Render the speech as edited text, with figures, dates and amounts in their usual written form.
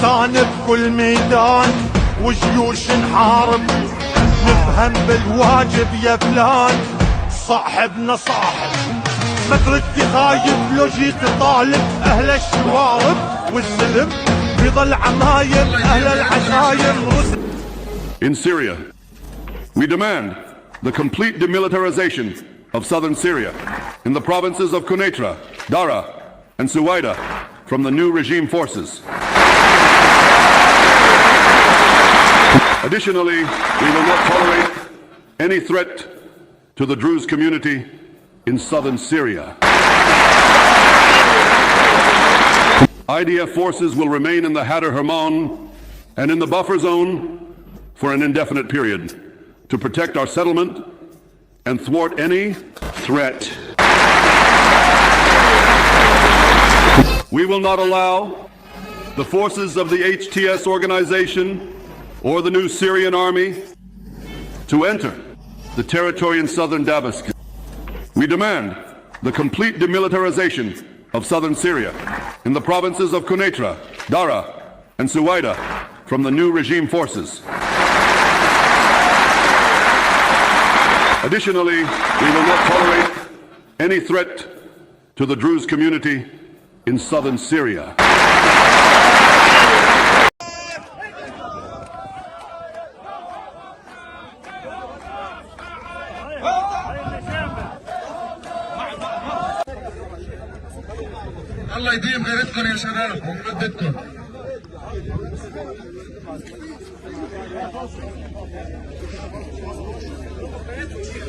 فرسان بكل ميدان وجيوش نحارب، نفهم بالواجب يا فلان صاحبنا صاحب. ما تردي خايف لو جيت طالب اهل الشوارب، والسلم بيضل عمايم اهل العشايم. In Syria, we demand the complete demilitarization of southern Syria in the provinces of Quneitra, Dara, and Suwaida from the new regime forces. Additionally, we will not tolerate any threat to the Druze community in southern Syria. IDF forces will remain in the Hadar Hermon and in the buffer zone for an indefinite period to protect our settlement and thwart any threat. We will not allow the forces of the HTS organization or the new Syrian army to enter the territory in southern Damascus. We demand the complete demilitarization of southern Syria in the provinces of Quneitra, Dara, and Suwaida from the new regime forces. Additionally, we will not tolerate any threat to the Druze community in southern Syria. الله يديم غيرتكم يا شباب ومدتكم.